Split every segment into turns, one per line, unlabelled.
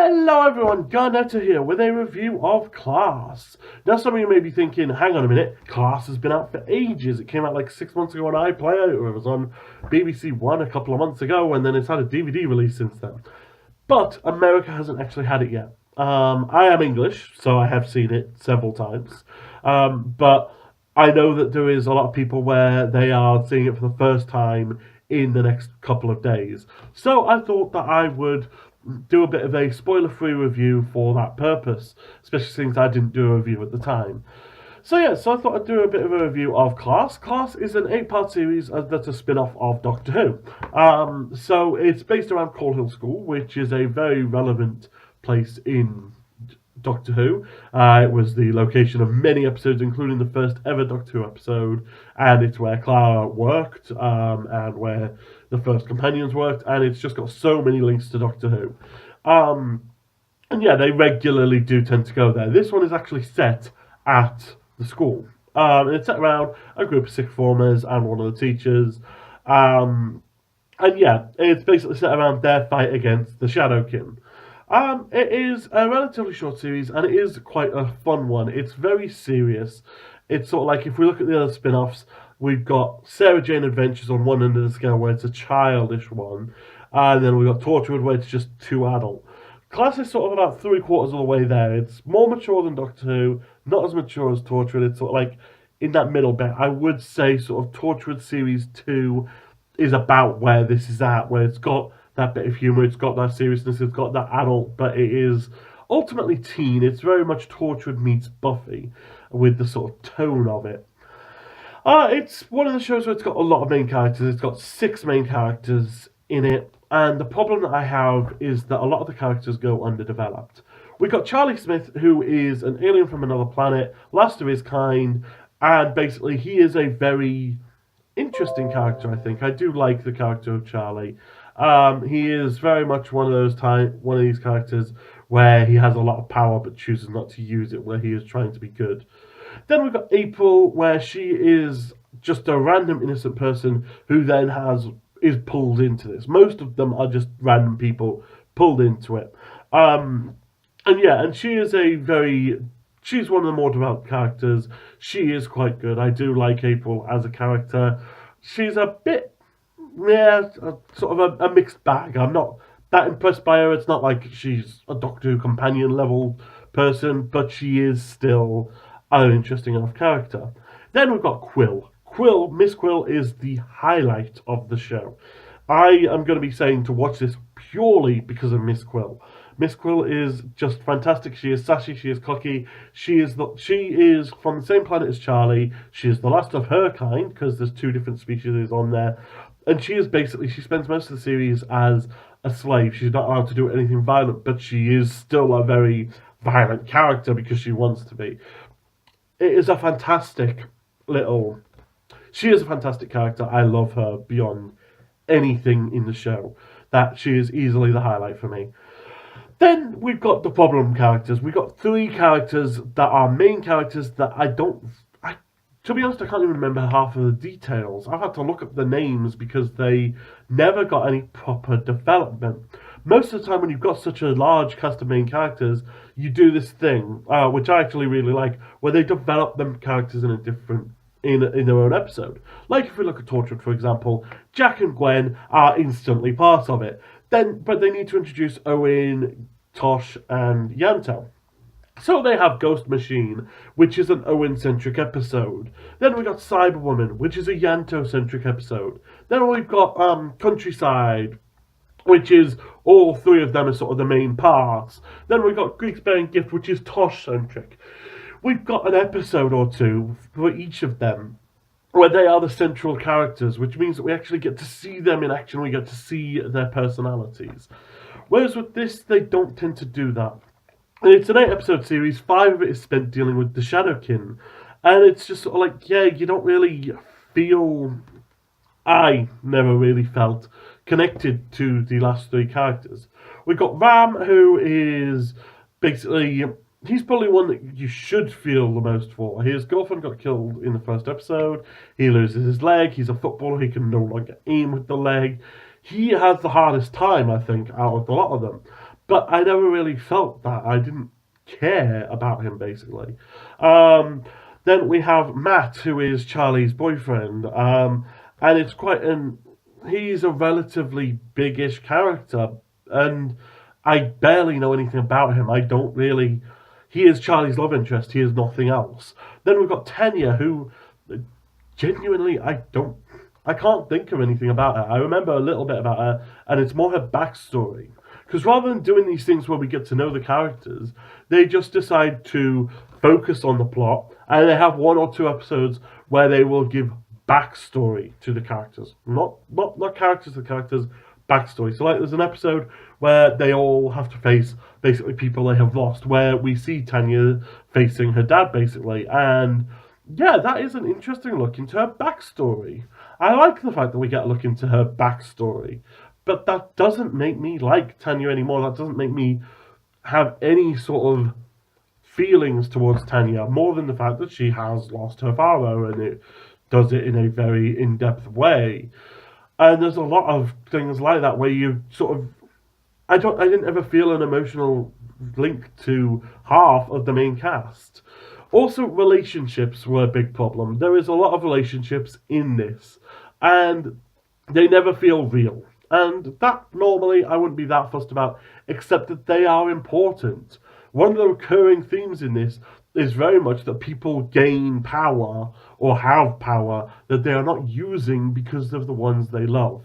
Hello everyone, Garnetto here with a review of Class. Now some of you may be thinking, hang on a minute, Class has been out for ages. It came out like 6 months ago on iPlayer, or it was on BBC One a couple of months ago, and then it's had a DVD release since then. But America hasn't actually had it yet. I am English, so I have seen it several times. But I know that there is a lot of people where they are seeing it for the first time in the next couple of days. So I thought that I would do a bit of a spoiler-free review for that purpose, especially since I didn't do a review at the time. So I thought I'd do a bit of a review of Class. Class is an 8-part series that's a spin-off of Doctor Who. So it's based around Coal Hill School, which is a very relevant place in Doctor Who. It was the location of many episodes, including the first ever Doctor Who episode, and it's where Clara worked, and where the first companions worked, and it's just got so many links to Doctor Who. And yeah, they regularly do tend to go there. This one is actually set at the school. It's set around a group of sixth formers and one of the teachers. And yeah, it's basically set around their fight against the Shadowkin. It is a relatively short series, and it is quite a fun one. It's very serious. It's sort of like, if we look at the other spin-offs, we've got Sarah Jane Adventures on one end of the scale, where it's a childish one, and then we've got Torchwood, where it's just too adult. Class is sort of about 3/4 of the way there. It's more mature than Doctor Who, not as mature as Torchwood. It's sort of like in that middle bit. I would say sort of Torchwood Series 2 is about where this is at, where it's got that bit of humour, it's got that seriousness, it's got that adult, but it is ultimately teen. It's very much Torchwood meets Buffy, with the sort of tone of it. It's one of the shows where it's got a lot of main characters. It's got 6 main characters in it, and the problem that I have is that a lot of the characters go underdeveloped. We've got Charlie Smith, who is an alien from another planet, last of his kind, and basically he is a very interesting character, I think. I do like the character of Charlie. He is very much one of these characters where he has a lot of power but chooses not to use it, where he is trying to be good. Then we've got April, where she is just a random innocent person who then is pulled into this. Most of them are just random people pulled into it. And she is she's one of the more developed characters. She is quite good. I do like April as a character. She's a bit, sort of a mixed bag. I'm not that impressed by her. It's not like she's a Doctor Who companion level person, but she is still an interesting enough character. Then we've got Quill. Miss Quill is the highlight of the show. I am going to be saying to watch this purely because of Miss Quill. Miss Quill is just fantastic. She is sassy. She is cocky. She is from the same planet as Charlie. She is the last of her kind, because there's 2 different species on there. And she spends most of the series as a slave. She's not allowed to do anything violent, but she is still a very violent character because she wants to be. It is a fantastic She is a fantastic character. I love her beyond anything in the show. That she is easily the highlight for me. Then we've got the problem characters. We've got 3 characters that are main characters that to be honest, I can't even remember half of the details. I've had to look up the names because they never got any proper development. Most of the time when you've got such a large cast of main characters, you do this thing, which I actually really like, where they develop them characters in their own episode. Like if we look at Torchwood, for example, Jack and Gwen are instantly part of it. But they need to introduce Owen, Tosh, and Yanto. So they have Ghost Machine, which is an Owen-centric episode. Then we've got Cyberwoman, which is a Yanto-centric episode. Then we've got Countryside, which is all 3 of them are sort of the main parts. Then we've got Greek's Bearing Gift, which is Tosh-centric. We've got an episode or 2 for each of them, where they are the central characters, which means that we actually get to see them in action, we get to see their personalities. Whereas with this, they don't tend to do that. And it's an 8-episode series, 5 of it is spent dealing with the Shadowkin, and it's just sort of like, you don't really feel... I never really felt connected to the last 3 characters. We've got Ram, who is basically... He's probably one that you should feel the most for. His girlfriend got killed in the first episode. He loses his leg. He's a footballer. He can no longer aim with the leg. He has the hardest time, I think, out of a lot of them. but I never really felt that. I didn't care about him, basically. Um, then we have Matt, who is Charlie's boyfriend, and it's quite an. He's a relatively big-ish character, and I barely know anything about him. I don't really. He is Charlie's love interest. He is nothing else. Then we've got Tanya, who genuinely I can't think of anything about her. I remember a little bit about her, and it's more her backstory. Because rather than doing these things where we get to know the characters, they just decide to focus on the plot, and they have one or two episodes where they will give backstory to the characters. Not characters to characters, backstory. So like there's an episode where they all have to face basically people they have lost, where we see Tanya facing her dad basically, and yeah, that is an interesting look into her backstory. I like the fact that we get a look into her backstory, but that doesn't make me like Tanya anymore. That doesn't make me have any sort of feelings towards Tanya, more than the fact that she has lost her father, and it does it in a very in-depth way. And there's a lot of things like that where you sort of I didn't ever feel an emotional link to half of the main cast. Also, relationships were a big problem. There is a lot of relationships in this, and they never feel real. And that normally I wouldn't be that fussed about, except that they are important. One of the recurring themes in this is very much that people gain power or have power that they are not using because of the ones they love.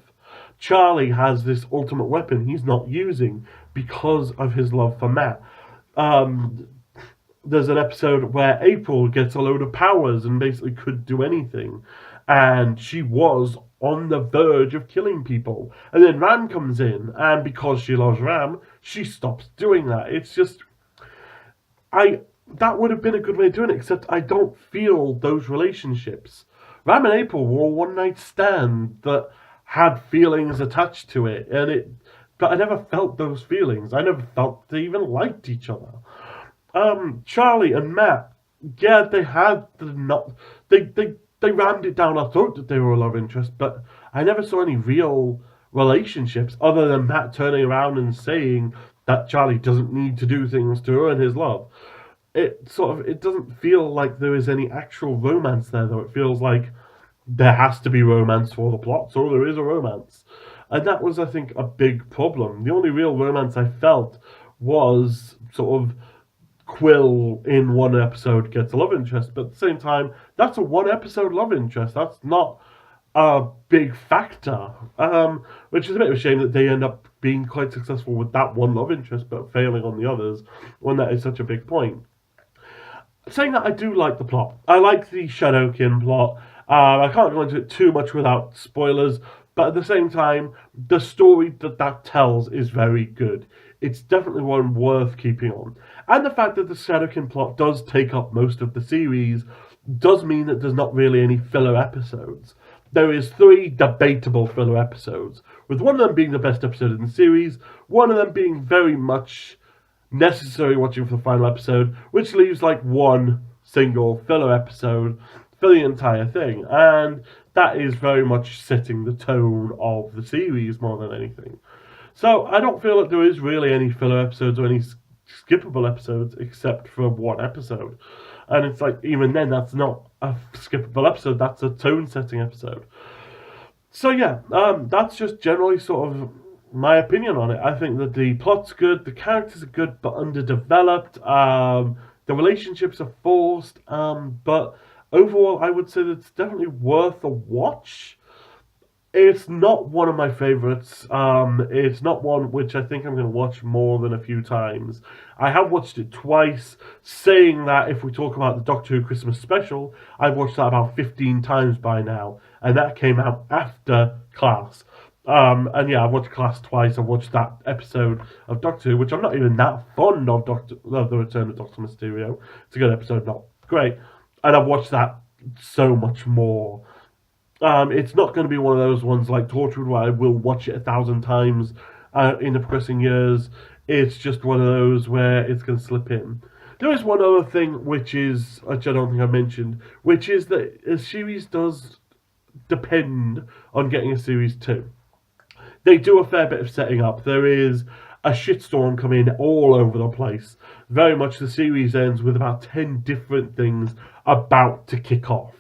Charlie has this ultimate weapon he's not using because of his love for Matt. Um, there's an episode where April gets a load of powers and basically could do anything, and she was on the verge of killing people. And then Ram comes in, and because she loves Ram, she stops doing that. It's just, I that would have been a good way of doing it, except I don't feel those relationships. Ram and April were a one night stand that had feelings attached to it, but I never felt those feelings. I never felt they even liked each other. Charlie and Matt, yeah, they had the not they rammed it down our throat that they were a love interest, but I never saw any real relationships other than Matt turning around and saying that Charlie doesn't need to do things to earn his love. It doesn't feel like there is any actual romance there, though. It feels like there has to be romance for the plot, so there is a romance. And that was, I think, a big problem. The only real romance I felt was sort of Quill in one episode gets a love interest, but at the same time, that's a one episode love interest. That's not a big factor, which is a bit of a shame that they end up being quite successful with that one love interest, but failing on the others when that is such a big point. Saying that, I do like the plot. I like the Shadowkin plot. I can't go into it too much without spoilers, but at the same time, the story that tells is very good. It's definitely one worth keeping on. And the fact that the Shadowkin plot does take up most of the series does mean that there's not really any filler episodes. There is 3 debatable filler episodes, with one of them being the best episode in the series, one of them being very much necessary watching for the final episode, which leaves like one single filler episode for the entire thing, and that is very much setting the tone of the series more than anything. So I don't feel like there is really any filler episodes or any skippable episodes except for one episode, and it's like even then that's not a skippable episode, that's a tone setting episode. So yeah, that's just generally sort of my opinion on it. I think that the plot's good, the characters are good but underdeveloped. The relationships are forced, but overall, I would say that it's definitely worth a watch. It's not one of my favorites. It's not one which I think I'm going to watch more than a few times. I have watched it twice, saying that if we talk about the Doctor Who Christmas special, I've watched that about 15 times by now, and that came out after Class. And yeah, I've watched Class twice. I've watched that episode of Doctor Who, which I'm not even that fond of, The Return of Doctor Mysterio. It's a good episode, not great. And I've watched that so much more. It's not going to be one of those ones like Torchwood where I will watch it 1,000 times in the progressing years. It's just one of those where it's going to slip in. There is one other thing which I don't think I mentioned, which is that a series does depend on getting a series 2. They do a fair bit of setting up. There is a shitstorm come in all over the place. Very much the series ends with about 10 different things about to kick off.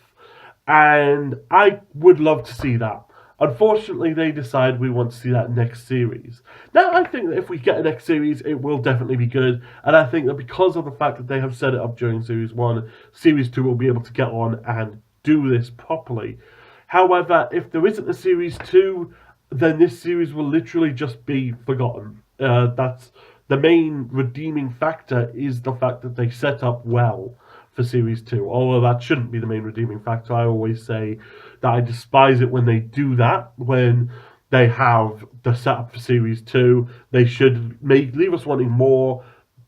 And I would love to see that. Unfortunately, they decide we want to see that next series. Now, I think that if we get a next series, it will definitely be good. And I think that because of the fact that they have set it up during Series 1, Series 2 will be able to get on and do this properly. However, if there isn't a Series 2, then this series will literally just be forgotten. That's the main redeeming factor, is the fact that they set up well for Series 2. Although that shouldn't be the main redeeming factor. I always say that I despise it when they do that, when they have the setup for Series 2. They should leave us wanting more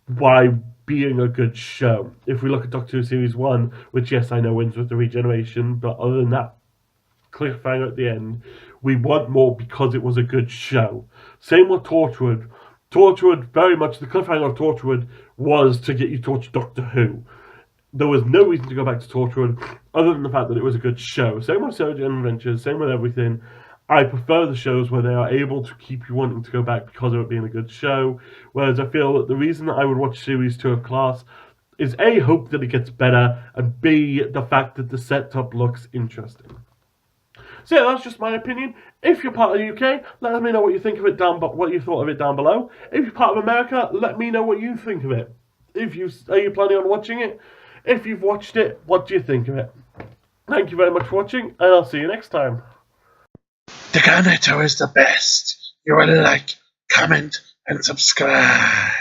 by being a good show. If we look at Doctor Who Series 1, which, yes, I know ends with the regeneration, but other than that, cliffhanger at the end, we want more because it was a good show. Same with Torchwood. Torchwood, very much the cliffhanger of Torchwood was to get you to watch Doctor Who. There was no reason to go back to Torchwood other than the fact that it was a good show. Same with Surgeon Adventures, same with everything. I prefer the shows where they are able to keep you wanting to go back because of it being a good show. Whereas I feel that the reason that I would watch Series 2 of Class is A, hope that it gets better, and B, the fact that the setup looks interesting. So yeah, that's just my opinion. If you're part of the UK, let me know what you think of it what you thought of it down below. If you're part of America, let me know what you think of it. Are you planning on watching it? If you've watched it, what do you think of it? Thank you very much for watching, and I'll see you next time.
The Garnetto is the best. You will like, comment, and subscribe.